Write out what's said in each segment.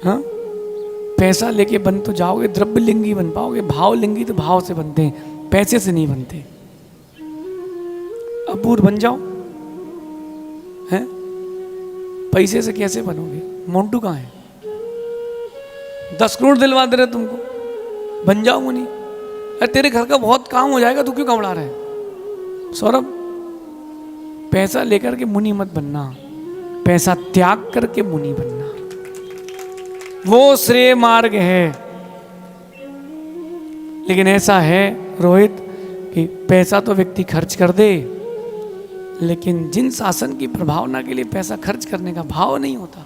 हाँ, पैसा लेके बन तो जाओगे, द्रव्य लिंगी बन पाओगे। भाव लिंगी तो भाव से बनते हैं, पैसे से नहीं बनते। अपूर्व बन जाओ, हैं? पैसे से कैसे बनोगे? मोंटू कहाँ है? 10 करोड़ दिलवा दे रहे तुमको, बन जाओ मुनि। अरे तेरे घर का बहुत काम हो जाएगा, तू क्यों घबरा रहा है? सौरभ, पैसा लेकर के मुनि मत बनना, पैसा त्याग करके मुनि बनना, वो श्रेय मार्ग है। लेकिन ऐसा है रोहित कि पैसा तो व्यक्ति खर्च कर दे, लेकिन जिन शासन की प्रभावना के लिए पैसा खर्च करने का भाव नहीं होता,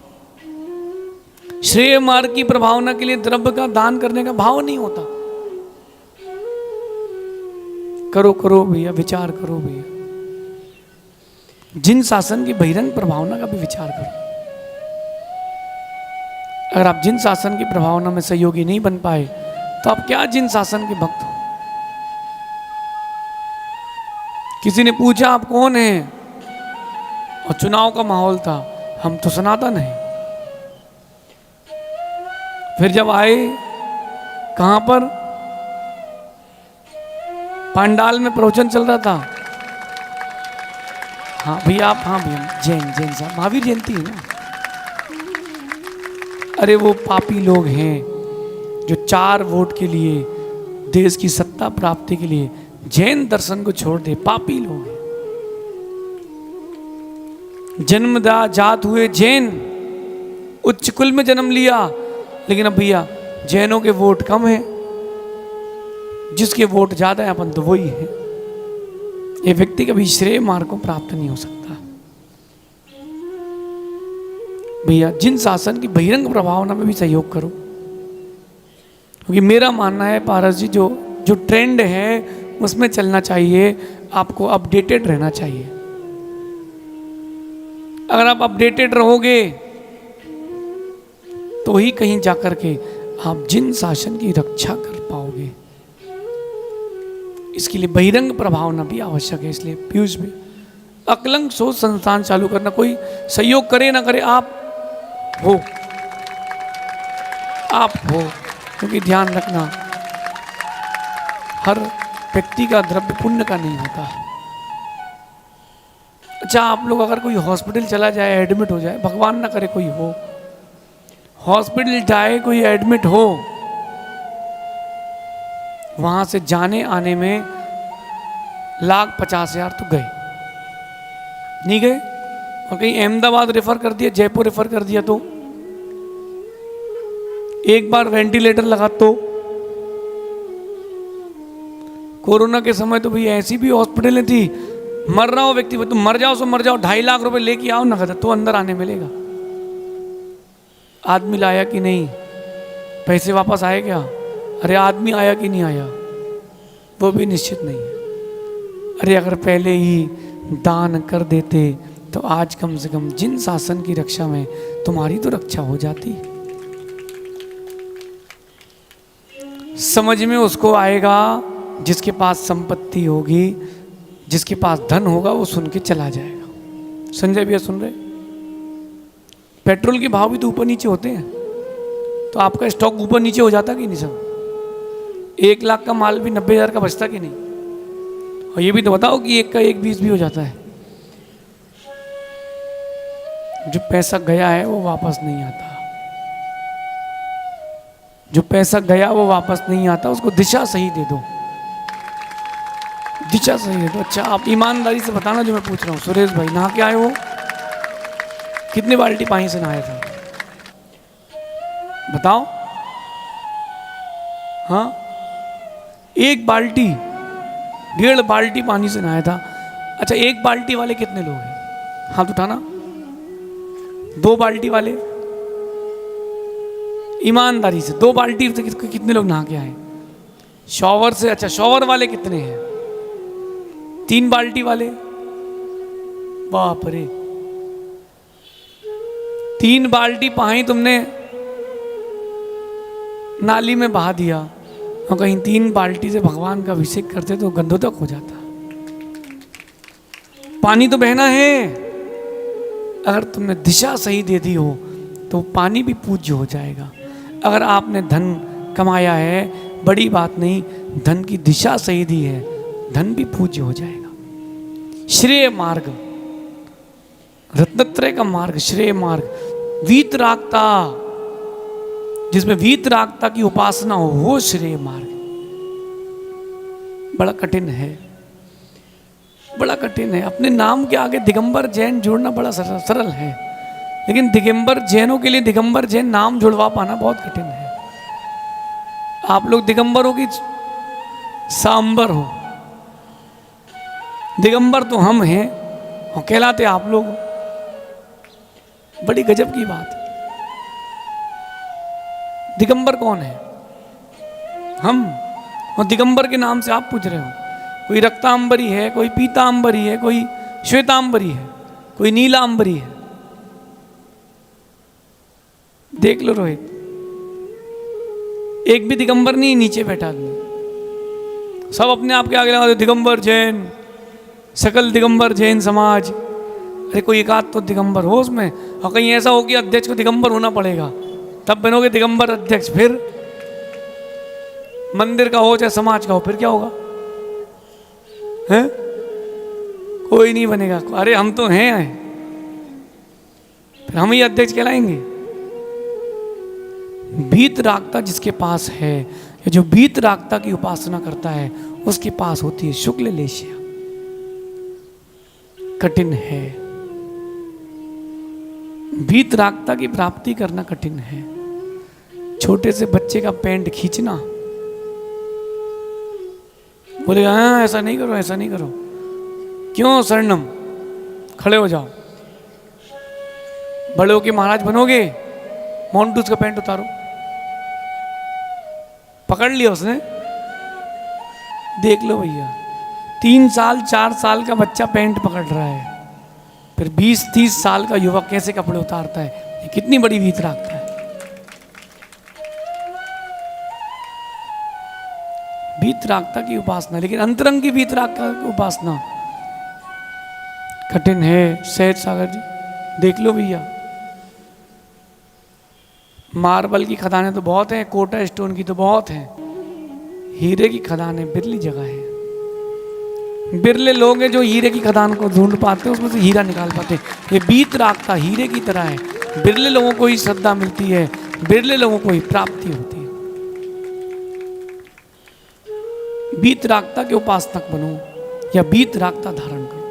श्रेय मार्ग की प्रभावना के लिए द्रव्य का दान करने का भाव नहीं होता। करो करो भैया, विचार करो भैया, जिन शासन की बहिरंग प्रभावना का भी विचार करो। अगर आप जिन शासन की प्रभावना में सहयोगी नहीं बन पाए तो आप क्या जिन शासन के भक्त हो? किसी ने पूछा आप कौन हैं, और चुनाव का माहौल था, हम तो सनातन हैं। फिर जब आए कहां पर, पंडाल में प्रवचन चल रहा था, हाँ भैया आप, हाँ भैया जैन साहब, महावीर जयंती है ना। अरे वो पापी लोग हैं जो 4 वोट के लिए, देश की सत्ता प्राप्ति के लिए जैन दर्शन को छोड़ दे। पापी लोग हैं, जन्मजात हुए जैन, उच्च कुल में जन्म लिया, लेकिन अब भैया जैनों के वोट कम हैं, जिसके वोट ज्यादा है अपन तो वही है। ये व्यक्ति कभी श्रेय मार्ग को प्राप्त नहीं हो सकता। भैया जिन शासन की बहिरंग प्रभावना में भी सहयोग करो, क्योंकि मेरा मानना है पारस जी, जो ट्रेंड है उसमें चलना चाहिए, आपको अपडेटेड रहना चाहिए। अगर आप अपडेटेड रहोगे तो ही कहीं जाकर के आप जिन शासन की रक्षा कर पाओगे। इसके लिए बहिरंग प्रभावना भी आवश्यक है। इसलिए पीयूष भी अकलंक सोच संस्थान चालू करना, कोई सहयोग करे ना करे, आप हो, क्योंकि ध्यान रखना हर व्यक्ति का द्रव्य पुण्य का नहीं होता। अच्छा, आप लोग अगर कोई हॉस्पिटल चला जाए, एडमिट हो जाए, भगवान ना करे कोई हो, हॉस्पिटल जाए कोई एडमिट हो, वहां से जाने आने में 1,50,000 तो गए, नहीं गए? और कहीं अहमदाबाद रेफर कर दिया, जयपुर रेफर कर दिया, तो एक बार वेंटिलेटर लगा तो कोरोना के समय तो भाई ऐसी भी हॉस्पिटलें थी, मर रहा हो व्यक्ति, तुम मर जाओ सो मर जाओ, 2.5 लाख रुपए लेके आओ नगद तो अंदर आने मिलेगा। आदमी लाया कि नहीं, पैसे वापस आए क्या? अरे आदमी आया कि नहीं आया वो भी निश्चित नहीं है। अरे अगर पहले ही दान कर देते तो आज कम से कम जिन शासन की रक्षा में तुम्हारी तो रक्षा हो जाती। समझ में उसको आएगा जिसके पास संपत्ति होगी, जिसके पास धन होगा, वो सुन के चला जाएगा। संजय भैया सुन रहे? पेट्रोल के भाव भी तो ऊपर नीचे होते हैं, तो आपका स्टॉक ऊपर नीचे हो जाता कि नहीं? सब 1 लाख का माल भी 90,000 का बचता कि नहीं? और ये भी तो बताओ कि 1 का 1 20 भी हो जाता है। जो पैसा गया है वो वापस नहीं आता, जो पैसा गया वो वापस नहीं आता, उसको दिशा सही दे दो, दिशा सही दे दो। अच्छा, आप ईमानदारी से बताना जो मैं पूछ रहा हूँ। सुरेश भाई नहा के आए हो? कितने बाल्टी पानी से नहाया था? बताओ। हाँ, 1 बाल्टी, 1.5 बाल्टी पानी से नहाया था। अच्छा, 1 बाल्टी वाले कितने लोग हैं? हाथ उठाना। 2 बाल्टी वाले, ईमानदारी से 2 बाल्टी से कितने लोग नहा के आए? शॉवर से? अच्छा, शॉवर वाले कितने हैं? 3 बाल्टी वाले? बाप रे, 3 बाल्टी पानी तुमने नाली में बहा दिया, और कहीं 3 बाल्टी से भगवान का अभिषेक करते तो गंधोदक हो जाता। पानी तो बहना है, अगर तुमने दिशा सही दे दी हो तो पानी भी पूज्य हो जाएगा। अगर आपने धन कमाया है, बड़ी बात नहीं, धन की दिशा सही दी है, धन भी पूज्य हो जाएगा। श्रेय मार्ग, रत्नत्रय का मार्ग, श्रेय मार्ग, वीतरागता, जिसमें वीतरागता की उपासना हो, वो श्रेय मार्ग। बड़ा कठिन है, बड़ा कठिन है। अपने नाम के आगे दिगंबर जैन जोड़ना बड़ा सरल है, लेकिन दिगंबर जैनों के लिए दिगंबर जैन नाम जुड़वा पाना बहुत कठिन है। आप लोग दिगंबर हो कि सांबर हो? दिगंबर तो हम हैं और कहलाते आप लोग। बड़ी गजब की बात। दिगंबर कौन है? हम। और दिगंबर के नाम से आप पूछ रहे हो। कोई रक्तांबरी है, कोई पीतांबरी है, कोई श्वेतांबरी है, कोई नीलांबरी है। देख लो रोहित, एक भी दिगंबर नहीं नीचे बैठा आदमी। सब अपने आप के आगे लगा दो दिगंबर जैन, सकल दिगंबर जैन समाज। अरे कोई एक आध तो दिगंबर हो उसमें, और कहीं ऐसा हो कि अध्यक्ष को दिगंबर होना पड़ेगा, तब बनोगे दिगंबर अध्यक्ष। फिर मंदिर का हो चाहे समाज का हो, फिर क्या होगा? हैं? कोई नहीं बनेगा। अरे हम तो हैं, फिर हम ही अध्यक्ष कहलाएंगे। वीतरागता जिसके पास है, या जो वीतरागता की उपासना करता है, उसके पास होती है शुक्ल लेशिया। कठिन है, वीतरागता की प्राप्ति करना कठिन है। छोटे से बच्चे का पैंट खींचना, बोले हाँ ऐसा नहीं करो, ऐसा नहीं करो। क्यों शरणम? खड़े हो जाओ। बड़े होके महाराज बनोगे, मोन्टूस का पैंट उतारो। पकड़ लिया उसने। देख लो भैया, 3 साल 4 साल का बच्चा पैंट पकड़ रहा है, फिर 20-30 साल का युवक कैसे कपड़े उतारता है? ये कितनी बड़ी वीतरागता है। वीतरागता की उपासना, लेकिन अंतरंग की वीतरागता की उपासना कठिन है। सहज सागर जी देख लो भैया, मार्बल की खदानें तो बहुत हैं, कोटा स्टोन की तो बहुत हैं, हीरे की खदानें बिरली जगह है। बिरले लोग हैं जो हीरे की खदान को ढूंढ पाते हैं, उसमें से हीरा निकाल पाते हैं। ये वीतरागता हीरे की तरह है। बिरले लोगों को ही श्रद्धा मिलती है, बिरले लोगों को ही प्राप्ति होती है। वीतरागता के उपासक बनो या वीतरागता धारण करो।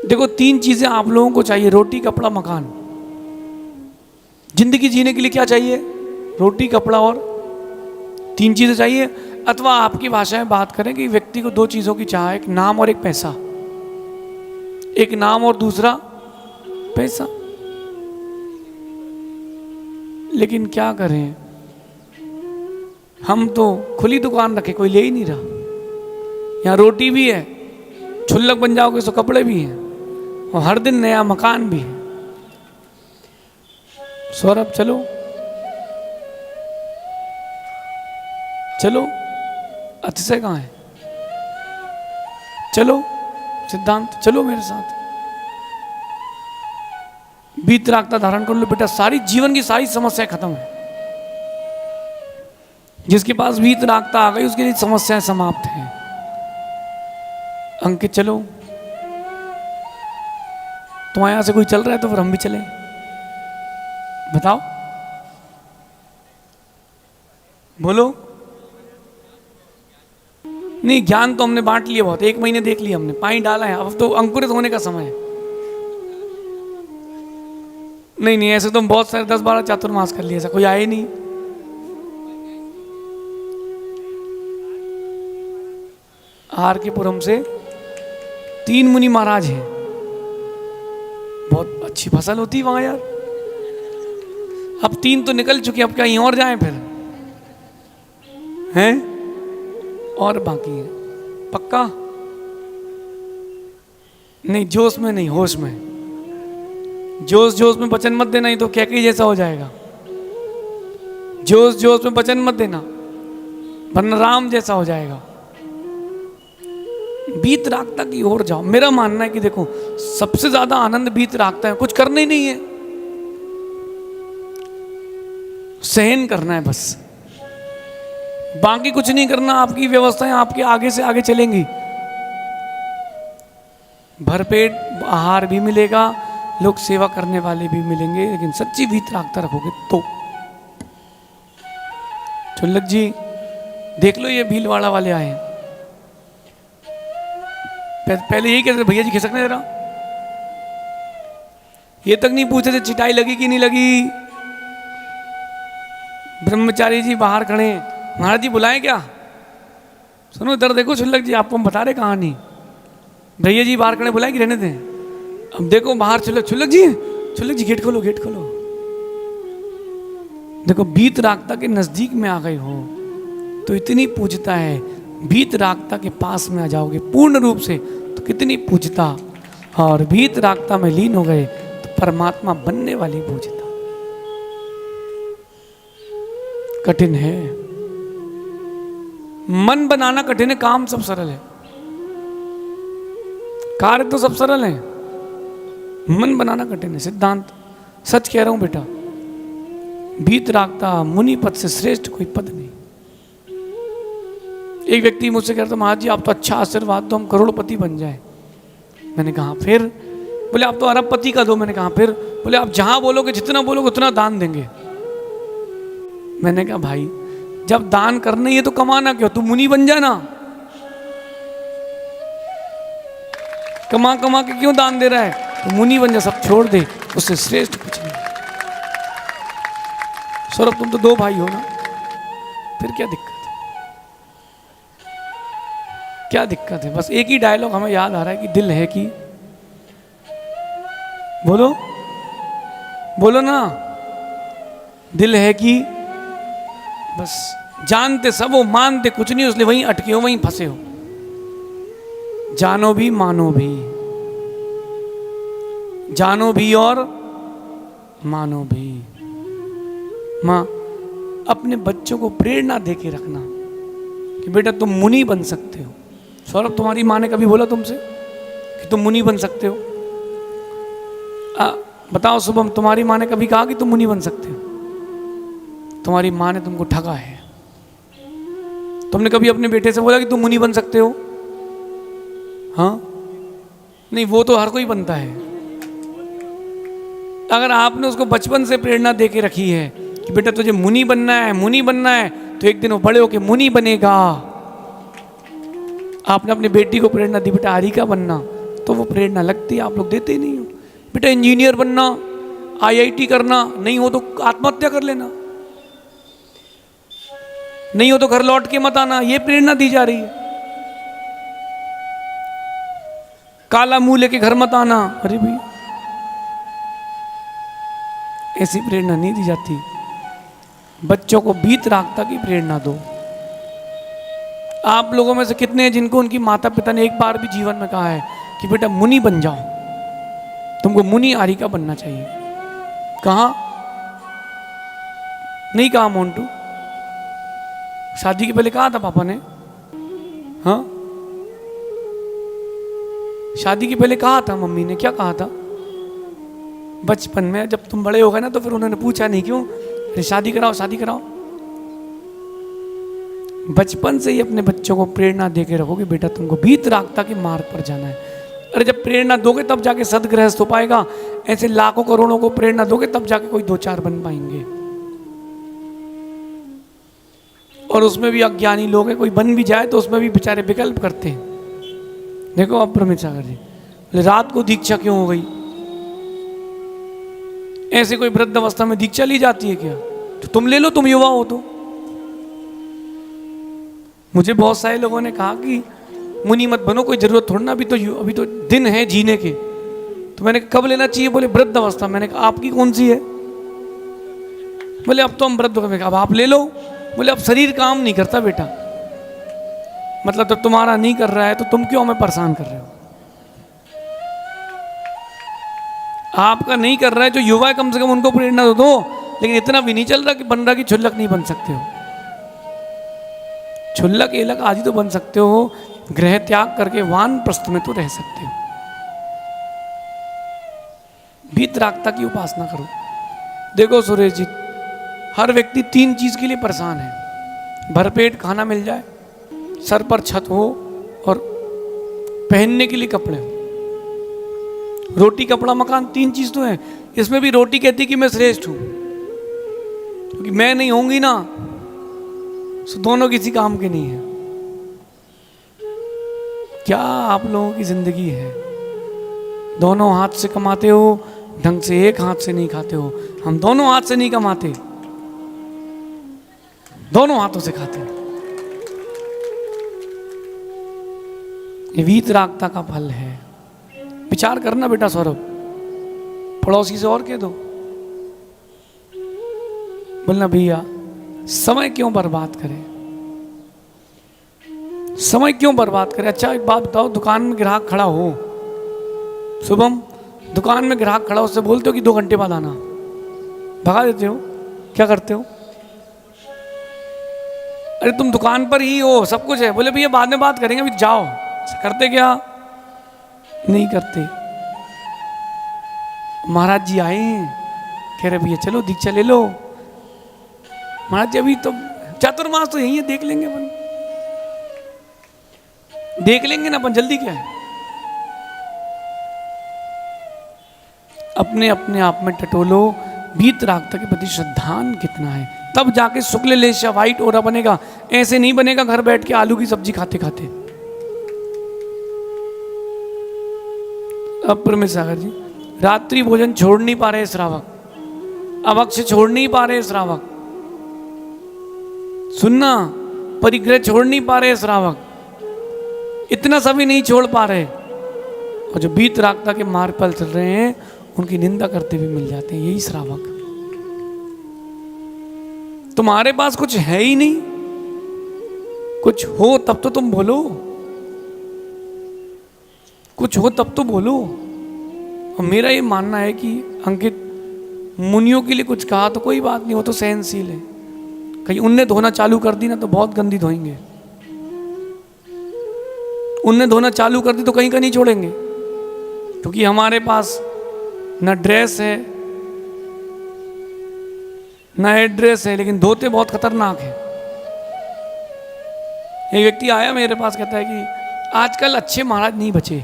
देखो 3 चीजें आप लोगों को चाहिए, रोटी कपड़ा मकान। जिंदगी जीने के लिए क्या चाहिए? रोटी कपड़ा और 3 चीजें चाहिए। अथवा आपकी भाषा में बात करें कि व्यक्ति को 2 चीजों की चाह है, एक नाम और एक पैसा। एक नाम और दूसरा पैसा। लेकिन क्या करें, हम तो खुली दुकान रखे, कोई ले ही नहीं रहा। यहाँ रोटी भी है, छुल्लक बन जाओगे तो कपड़े भी हैं, और हर दिन नया मकान भी है। सौरभ चलो चलो, अतिशय कहाँ है? चलो सिद्धांत, चलो मेरे साथ। वीतरागता धारण कर लो बेटा, सारी जीवन की सारी समस्याएं खत्म है। जिसके पास वीतरागता आ गई उसके लिए समस्याएं समाप्त हैं। अंकित चलो, तुम्हारे यहां से कोई चल रहा है तो फिर हम भी चलें। बताओ, बोलो। नहीं, ज्ञान तो हमने बांट लिया बहुत, 1 महीने देख लिया हमने, पानी डाला है, अब तो अंकुरित होने का समय है। नहीं नहीं, ऐसे तो हम बहुत सारे 10-12 चातुर्मास कर लिए, ऐसा कोई आए नहीं। आर के पुरम से 3 मुनि महाराज हैं, बहुत अच्छी फसल होती है वहां यार। अब 3 तो निकल चुके, अब कहीं और जाएं फिर हैं? और बाकी है पक्का? नहीं, जोश में नहीं, होश में। जोश जोश में वचन मत देना, ही तो कैकई जैसा हो जाएगा। जोश जोश में वचन मत देना, वरना राम जैसा हो जाएगा। वीतरागता की ओर जाओ। मेरा मानना है कि देखो, सबसे ज्यादा आनंद वीतरागता है, कुछ करना ही नहीं है, सहन करना है बस, बाकी कुछ नहीं करना। आपकी व्यवस्थाएं आपके आगे से आगे चलेंगी, भरपेट आहार भी मिलेगा, लोग सेवा करने वाले भी मिलेंगे, लेकिन सच्ची वीतरागता रखोगे तो। चुल्लक जी देख लो, ये भीलवाड़ा वाले आए हैं, पहले यही कहते थे भैया जी खिसकने जरा, ये तक नहीं पूछे थे चिटाई लगी कि नहीं लगी। ब्रह्मचारी जी बाहर खड़े हैं, महाराज जी बुलाएं क्या? सुनो इधर देखो चुल्लक जी, आपको हम बता रहे कहानी। भैया जी बाहर खड़े, बुलाएं कि रहने दें? अब देखो बाहर चुल्लक जी गेट खोलो, गेट खोलो। देखो वीतरागता के नजदीक में आ गए हो तो इतनी पूजता है, वीतरागता के पास में आ जाओगे पूर्ण रूप से तो कितनी पूजता, और वीतरागता में लीन हो गए तो परमात्मा बनने वाली पूजता। कठिन है, मन बनाना कठिन है, काम सब सरल है, कार्य तो सब सरल है, मन बनाना कठिन है। सिद्धांत सच कह रहा हूं बेटा, वीतरागता मुनि पद से श्रेष्ठ कोई पद नहीं। एक व्यक्ति मुझसे कहता, महाराज जी आप तो अच्छा आशीर्वाद दो, हम करोड़पति बन जाए। मैंने कहा फिर? बोले आप तो अरबपति का दो। मैंने कहा फिर? बोले आप जहां बोलोगे, जितना बोलोगे उतना दान देंगे। मैंने कहा भाई जब दान करना ही है तो कमाना क्यों, तू मुनि बन जाना, कमा कमा के क्यों दान दे रहा है, तो मुनि बन जा, सब छोड़ दे, उससे श्रेष्ठ कुछ नहीं। सौरभ तुम तो दो भाई हो ना, फिर क्या दिक्कत है, क्या दिक्कत है? बस एक ही डायलॉग हमें याद आ रहा है कि दिल है कि, बोलो बोलो ना, दिल है कि, बस जानते सब हो, मानते कुछ नहीं, इसलिए वहीं अटके हो, वहीं फंसे हो। जानो भी मानो भी, जानो भी और मानो भी। माँ अपने बच्चों को प्रेरणा दे के रखना कि बेटा तुम मुनि बन सकते हो। सौरभ तुम्हारी माँ ने कभी बोला तुमसे कि तुम मुनि बन सकते हो? बताओ शुभम, तुम्हारी माँ ने कभी कहा कि तुम मुनि बन सकते हो? तुम्हारी माँ ने तुमको ठगा है। तुमने कभी अपने बेटे से बोला कि तुम मुनि बन सकते हो? हाँ नहीं, वो तो हर कोई बनता है। अगर आपने उसको बचपन से प्रेरणा दे के रखी है कि बेटा तुझे मुनि बनना है, मुनि बनना है, तो एक दिन वो बड़े होके मुनि बनेगा। आपने अपनी बेटी को प्रेरणा दी बेटा आरिका बनना, तो वो प्रेरणा लगती है, आप लोग देते ही नहीं हो। बेटा इंजीनियर बनना, IIT करना, नहीं हो तो आत्महत्या कर लेना, नहीं हो तो घर लौट के मत आना, ये प्रेरणा दी जा रही है। काला मुंह लेके घर मत आना, अरे भाई ऐसी प्रेरणा नहीं दी जाती। बच्चों को वीतरागता की प्रेरणा दो। आप लोगों में से कितने हैं जिनको उनकी माता पिता ने एक बार भी जीवन में कहा है कि बेटा मुनि बन जाओ, तुमको मुनि आरिका बनना चाहिए? कहा? नहीं कहा मोन्टू? शादी के पहले कहा था पापा ने? हाँ शादी के पहले कहा था मम्मी ने? क्या कहा था? बचपन में। जब तुम बड़े हो गए ना तो फिर उन्होंने पूछा नहीं क्यों, शादी कराओ शादी कराओ। बचपन से ही अपने बच्चों को प्रेरणा दे के रखो कि बेटा तुमको वीतरागता के मार्ग पर जाना है। अरे जब प्रेरणा दोगे तब जाके सदगृहस्थ हो पाएगा। ऐसे लाखों करोड़ों को प्रेरणा दोगे तब जाके कोई दो चार बन पाएंगे। और उसमें भी अज्ञानी लोग हैं, कोई बन भी जाए तो उसमें भी बेचारे विकल्प करते हैं। देखो अब प्रमित सागर जी, रात को दीक्षा क्यों हो गई? ऐसे कोई वृद्ध अवस्था में दीक्षा ली जाती है क्या? तो तुम ले लो, तुम युवा हो तो। मुझे बहुत सारे लोगों ने कहा कि मुनि मत बनो, कोई जरूरत थोड़ा ना, अभी तो दिन है जीने के। तो मैंने कब लेना चाहिए? बोले वृद्ध अवस्था। मैंने कहा आपकी कौन सी है? बोले अब तो हम वृद्ध हो गए। अब आप ले लो। बोले अब शरीर काम नहीं करता बेटा, मतलब जब तुम्हारा नहीं कर रहा है तो तुम क्यों हमें परेशान कर रहे हो? आपका नहीं कर रहा है, जो युवा है कम से कम उनको प्रेरणा दो। लेकिन इतना भी नहीं चल रहा कि बन रहा कि क्षुल्लक नहीं बन सकते हो। क्षुल्लक एलक आदि तो बन सकते हो, गृह त्याग करके वानप्रस्थ में तो रह सकते हो। वीतरागता की उपासना करो। देखो सुरेश जी, हर व्यक्ति 3 चीज के लिए परेशान है, भरपेट खाना मिल जाए, सर पर छत हो और पहनने के लिए कपड़े हो। रोटी कपड़ा मकान 3 चीज तो है। इसमें भी रोटी कहती कि मैं श्रेष्ठ हूं, क्योंकि मैं नहीं होंगी ना तो दोनों किसी काम के नहीं है। क्या आप लोगों की जिंदगी है? दोनों हाथ से कमाते हो, ढंग से एक हाथ से नहीं खाते हो। हम दोनों हाथ से नहीं कमाते, दोनों हाथों से खाते हैं। ये वीतरागता का फल है। विचार करना बेटा सौरभ, पड़ोसी से और कह दो, बोलना भैया समय क्यों बर्बाद करें, समय क्यों बर्बाद करें। अच्छा एक बात बताओ, दुकान में ग्राहक खड़ा हो, शुभम दुकान में ग्राहक खड़ा हो, उससे बोलते हो कि 2 घंटे बाद आना, भगा देते हो, क्या करते हो? अरे तुम दुकान पर ही हो, सब कुछ है, बोले भैया बाद में बात करेंगे, अभी जाओ। करते क्या? नहीं करते। महाराज जी आए हैं, कह रहे भैया चलो दीक्षा ले लो। महाराज जी अभी तो चातुर्मास तो यही है, देख लेंगे अपन, देख लेंगे ना अपन, जल्दी क्या है। अपने अपने आप में टटोलो, वीतरागता के प्रति श्रद्धान कितना है, तब जाके शुक्ल लेशा व्हाइट ओरा बनेगा। ऐसे नहीं बनेगा घर बैठ के आलू की सब्जी खाते खाते। अब परमेश सागर जी रात्रि भोजन छोड़ नहीं पा रहे श्रावक, अवक्ष छोड़ नहीं पा रहे श्रावक, सुनना, परिग्रह छोड़ नहीं पा रहे श्रावक, इतना सभी नहीं छोड़ पा रहे। और जो वीतरागता के मार्ग पर चल रहे हैं उनकी निंदा करते हुए मिल जाते हैं, यही श्रावक। तुम्हारे पास कुछ है ही नहीं, कुछ हो तब तो तुम बोलो, कुछ हो तब तो बोलो। और मेरा ये मानना है कि अंकित, मुनियों के लिए कुछ कहा तो कोई बात नहीं, वो तो सहनशील है। कहीं उनने धोना चालू कर दी ना तो बहुत गंदी धोएंगे, उनने धोना चालू कर दी तो कहीं का नहीं छोड़ेंगे, क्योंकि हमारे पास न ड्रेस है न एड्रेस है, लेकिन धोते बहुत खतरनाक है। एक व्यक्ति आया मेरे पास, कहता है कि आजकल अच्छे महाराज नहीं बचे।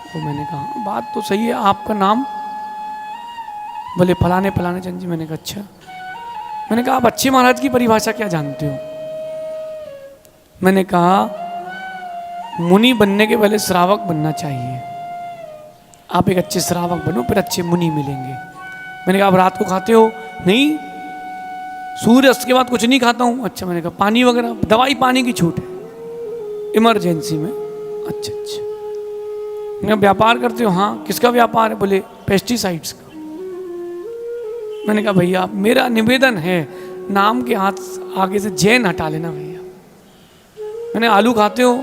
तो मैंने कहा बात तो सही है, आपका नाम? बोले फलाने फलाने चंद जी। मैंने कहा अच्छा। मैंने कहा आप अच्छे महाराज की परिभाषा क्या जानते हो? मैंने कहा मुनि बनने के पहले श्रावक बनना चाहिए, आप एक अच्छे श्रावक बनो फिर अच्छे मुनि मिलेंगे। मैंने कहा आप रात को खाते हो? नहीं, सूर्यास्त के बाद कुछ नहीं खाता हूँ। अच्छा। मैंने कहा पानी वगैरह, दवाई पानी की छूट है इमरजेंसी में। अच्छा अच्छा। मैंने व्यापार करते हो? हाँ। किसका व्यापार है? बोले पेस्टिसाइड्स का। मैंने कहा भैया मेरा निवेदन है, नाम के हाथ आगे से जैन हटा लेना भैया। मैंने आलू खाते हो?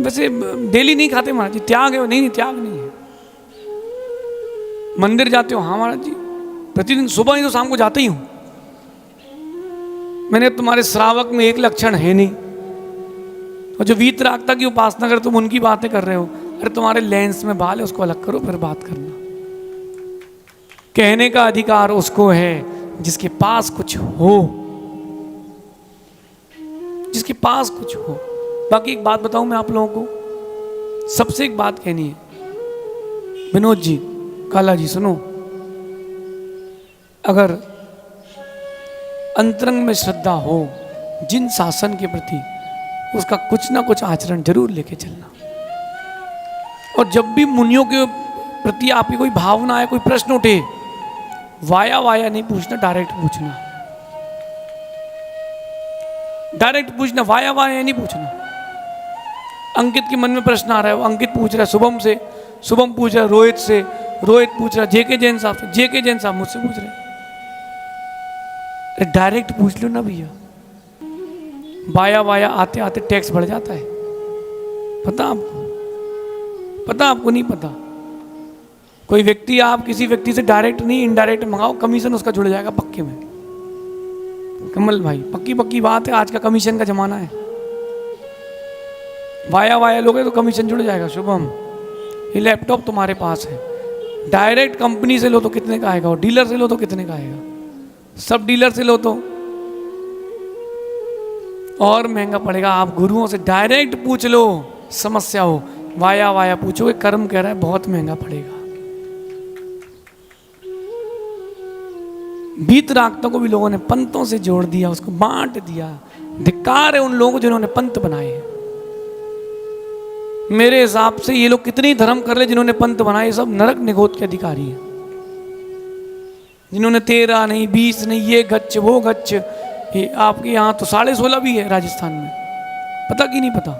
वैसे डेली नहीं खाते महाराज जी। त्याग है? नहीं, त्याग नहीं है। मंदिर जाते हो? हाँ महाराज जी, प्रतिदिन सुबह ही तो शाम को जाते ही हूं। मैंने तुम्हारे श्रावक में एक लक्षण है नहीं, और जो वीतरागता की उपासना कर तुम उनकी बातें कर रहे हो। अरे तुम्हारे लेंस में बाल है, उसको अलग करो फिर बात करना। कहने का अधिकार उसको है जिसके पास कुछ हो, जिसके पास कुछ हो। बाकी एक बात बताऊं मैं आप लोगों को, सबसे एक बात कहनी है। विनोद जी, काला जी, सुनो, अगर अंतरंग में श्रद्धा हो जिन शासन के प्रति, उसका कुछ ना कुछ आचरण जरूर लेके चलना। और जब भी मुनियों के प्रति आपकी कोई भावना है, कोई प्रश्न उठे, वाया वाया नहीं पूछना, डायरेक्ट पूछना। डायरेक्ट पूछना, वाया वाया नहीं पूछना। अंकित के मन में प्रश्न आ रहा है, वो अंकित पूछ रहा है शुभम से, शुभम पूछ रहा है रोहित से, रोहित पूछ रहा है जेके जैन साहब से, जेके जैन साहब मुझसे पूछ रहे। डायरेक्ट पूछ लो ना भैया। वाया वाया आते आते टैक्स बढ़ जाता है, पता आपको? पता आपको? नहीं पता। कोई व्यक्ति, आप किसी व्यक्ति से डायरेक्ट नहीं इनडायरेक्ट मंगाओ, कमीशन उसका जुड़ जाएगा पक्के में। कमल भाई, पक्की पक्की बात है, आज का कमीशन का जमाना है। वाया वाया लोगे तो कमीशन जुड़ जाएगा। शुभम, ये लैपटॉप तुम्हारे पास है, डायरेक्ट कंपनी से लो तो कितने का आएगा, और डीलर से लो तो कितने का आएगा। सब डीलर से लो तो और महंगा पड़ेगा। आप गुरुओं से डायरेक्ट पूछ लो, समस्या हो वाया वाया पूछोगे, कर्म कह रहा है बहुत महंगा पड़ेगा। वीतरागता को भी लोगों ने पंतों से जोड़ दिया, उसको बांट दिया। धिक्कार है उन लोगों को जिन्होंने पंत बनाए। मेरे हिसाब से ये लोग कितनी धर्म कर ले, जिन्होंने पंत बनाए सब नरक निगोद के अधिकारी हैं। जिन्होंने 13 नहीं 20 नहीं, ये गच्छ वो गच्छ, ये आपके यहाँ तो 16.5 भी है राजस्थान में, पता कि नहीं पता?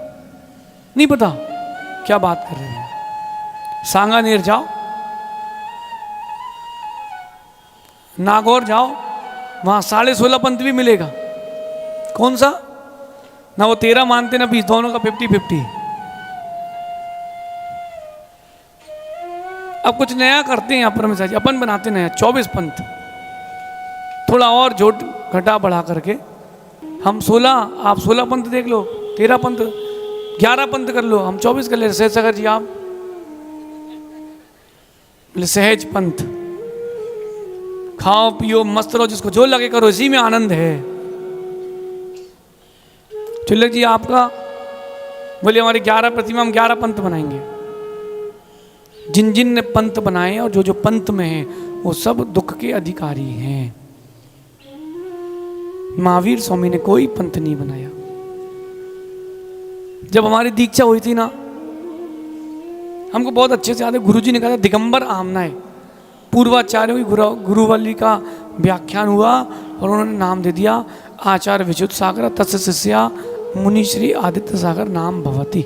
नहीं पता, क्या बात कर रहे हैं। सांगानेर जाओ, नागौर जाओ, वहां 16.5 पंथ भी मिलेगा। कौन सा? ना वो 13 मानते ना 20, दोनों का 50-50। अब कुछ नया करते हैं यहाँ पर मिश्रा जी, अपन बनाते नया 24 पंथ, थोड़ा और जोड़ घटा बढ़ा करके। हम 16, आप 16 पंथ देख लो, 13 पंथ, 11 पंथ कर लो, हम 24 कर ले। सहज सागर जी आप बोले सहज पंथ, खाओ पियो मस्त रहो, जिसको जो लगे करो, इसी में आनंद है। चुल्लक जी आपका बोले हमारी 11 प्रतिमा, हम 11 पंथ बनाएंगे। जिन जिन ने पंथ बनाए और जो जो पंथ में है वो सब दुख के अधिकारी हैं। महावीर स्वामी ने कोई पंथ नहीं बनाया। जब हमारी दीक्षा हुई थी ना, हमको बहुत अच्छे से याद है, गुरुजी ने कहा था दिगंबर आमना है। पूर्वाचार्यों की गुरुवल्ली का व्याख्यान हुआ और उन्होंने नाम दे दिया आचार्य विच्युत सागर तस्य शिष्या मुनि श्री आदित्य सागर नाम भवती।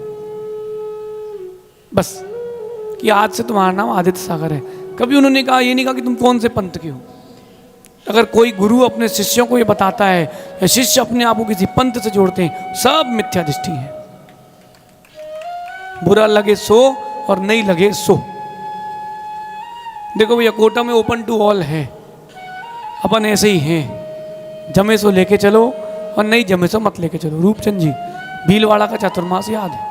बस कि आज से तुम्हारा नाम आदित्य सागर है। कभी उन्होंने कहा, ये नहीं कहा कि तुम कौन से पंथ के हो। अगर कोई गुरु अपने शिष्यों को ये बताता है या शिष्य अपने आप को किसी पंथ से जोड़ते हैं, सब मिथ्या दृष्टि है। बुरा लगे सो और नहीं लगे सो। देखो भैया, कोटा में ओपन टू ऑल है, अपन ऐसे ही हैं। जमे सो लेके चलो और नहीं जमे सो मत लेके चलो। रूपचंद जी भीलवाड़ा का चातुर्मास याद है।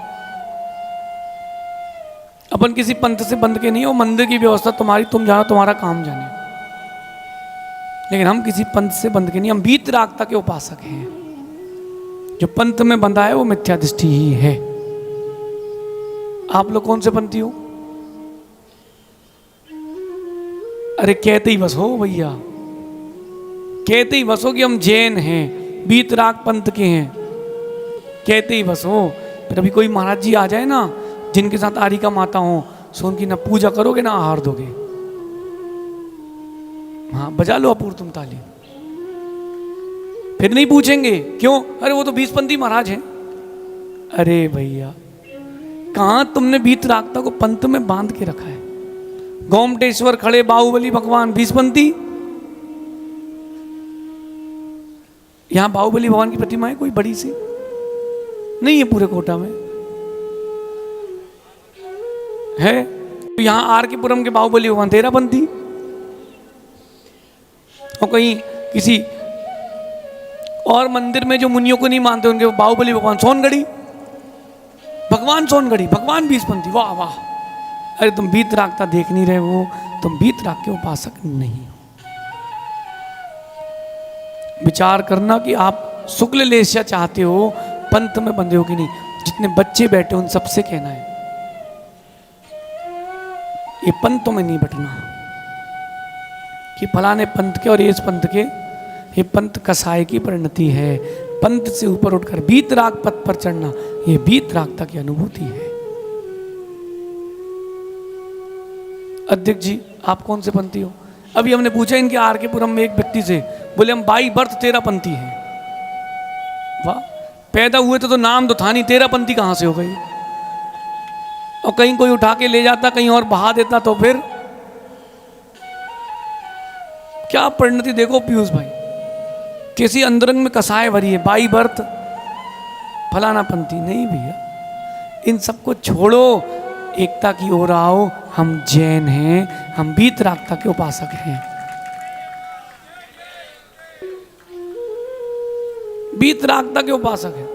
अपन किसी पंथ से बंध के नहीं हो, मंदिर की व्यवस्था तुम्हारी, तुम जानो, तुम्हारा काम जाने। लेकिन हम किसी पंथ से बंध के नहीं, हम वीतरागता के उपासक हैं। जो पंथ में बंधा है वो मिथ्या दृष्टि ही है। आप लोग कौन से पंथी हो? अरे कहते ही बस हो भैया, कहते ही बस हो कि हम जैन हैं, वीतराग पंथ के हैं, कहते ही बस हो। फिर अभी कोई महाराज जी आ जाए ना, जिनके साथ आरी का माता हो, सो उनकी ना पूजा करोगे ना आहार दोगे। हाँ, बजा लो अपूर्व तुम ताली। फिर नहीं पूछेंगे क्यों, अरे वो तो 20 पंथी महाराज हैं। अरे भैया, कहां तुमने वीतरागता को पंथ में बांध के रखा है? गोमटेश्वर खड़े बाहुबली भगवान 20 पंथी। यहां बाहुबली भगवान की प्रतिमा है कोई बड़ी सी? नहीं है पूरे कोटा में है। तो यहां आर के पुरम के बाहुबली भगवान 13 पंथी, और कहीं किसी और मंदिर में जो मुनियों को नहीं मानते उनके बाहुबली भगवान सोनगढ़ी, भगवान सोनगढ़ी, भगवान 20 पंथी। वाह वाह। अरे तुम वीतरागता देख नहीं रहे हो, तुम वीतराग के उपासक नहीं हो। विचार करना कि आप शुक्ल लेस्या चाहते हो, पंथ में बंधे हो कि नहीं। जितने बच्चे बैठे उन सबसे कहना है ये पंथों में नहीं बटना कि फलाने पंथ के और इस पंथ के। ये पंथ कसाय की परिणति है। पंथ से ऊपर उठकर वीतराग पथ पर चढ़ना, ये वीतरागता की अनुभूति है। अध्यक्ष जी आप कौन से पंथी हो? अभी हमने पूछा इनके आर के पुरम में एक व्यक्ति से, बोले हम बाई बर्थ 13 पंथी हैं। वाह, पैदा हुए तो नाम तो था नहीं, 13 पंथी कहां से हो गई? और कहीं कोई उठा के ले जाता, कहीं और बहा देता, तो फिर क्या परिणति। देखो पीयूष भाई, किसी अंदरंग में कसाय भरी है, बाई बर्थ फलाना पंथी। नहीं भैया, इन सबको छोड़ो, एकता की ओर आओ। हम जैन हैं, हम वीतरागता के उपासक हैं। वीतरागता के उपासक हैं।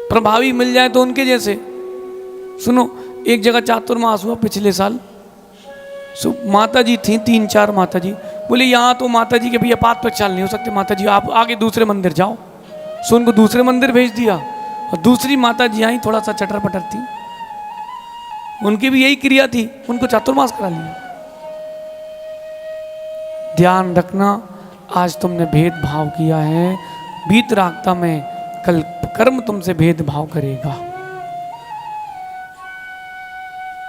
प्रभावी मिल जाए तो उनके जैसे। सुनो, एक जगह चातुर्मास हुआ पिछले साल, माता जी थी 3-4 माता जी, बोले यहाँ तो माता जी के भैया पात पर चाल नहीं हो सकते, माता जी आप आगे दूसरे मंदिर जाओ। सो उनको दूसरे मंदिर भेज दिया और दूसरी माता जी आई थोड़ा सा चटर पटर थी, उनकी भी यही क्रिया थी, उनको चातुर्मास करा लिया। ध्यान रखना, आज तुमने भेदभाव किया है, वीतरागता में कल कर्म तुमसे भेदभाव करेगा।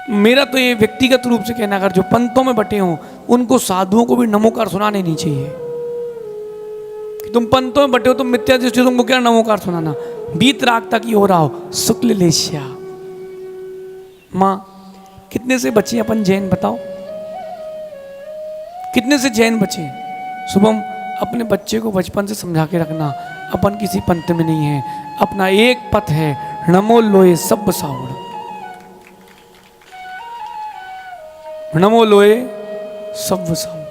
मेरा तो ये व्यक्तिगत रूप से कहना, अगर जो पंथों में बटे हों उनको साधुओं को भी नमोकार सुनाने नहीं चाहिए। कि तुम पंथों में बटे हो, तुम मिथ्या दृष्टि, तुमको क्या नमोकार सुनाना। वीतरागता की ओर आओ, शुक्ल लेश्या। माँ कितने से बचे अपन जैन बताओ, कितने से जैन बचे? शुभम अपने बच्चे को बचपन से समझा के रखना, अपन किसी पंथ में नहीं है, अपना एक पथ है, नमो लोए सब साउड़, नमो लोए सब साउड़।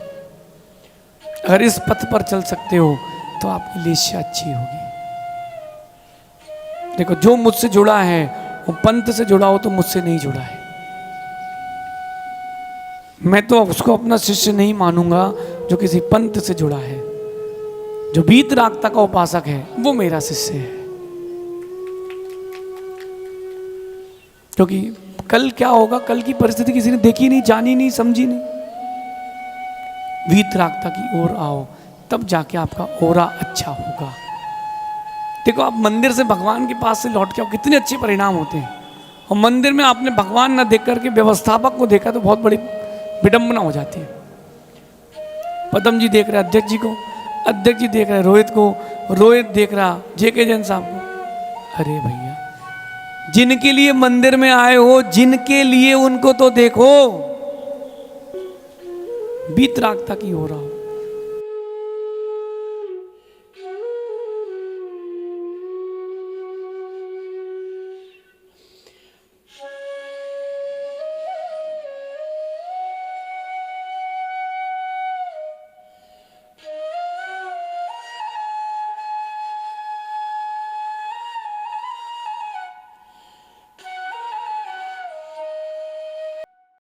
अगर इस पथ पर चल सकते हो तो आपकी लेश्या अच्छी होगी। देखो जो मुझसे जुड़ा है वो पंथ से जुड़ा हो तो मुझसे नहीं जुड़ा है, मैं तो उसको अपना शिष्य नहीं मानूंगा जो किसी पंथ से जुड़ा है। जो वीतरागता का उपासक है वो मेरा शिष्य है, क्योंकि कल क्या होगा, कल की परिस्थिति किसी ने देखी नहीं, जानी नहीं, समझी नहीं। वीतरागता की ओर आओ, तब जाके आपका ओरा अच्छा होगा। देखो आप मंदिर से भगवान के पास से लौट के आओ, कितने अच्छे परिणाम होते हैं। और मंदिर में आपने भगवान न देख करके व्यवस्थापक को देखा तो बहुत बड़ी विडंबना हो जाती है। पदम जी देख रहे अध्यक्ष जी को, अध्यक्ष जी देख रहे रोहित को, रोहित देख रहा जेके जैन साहब को। अरे भैया, जिनके लिए मंदिर में आए हो, जिनके लिए, उनको तो देखो। वीतरागता की हो रहा हो।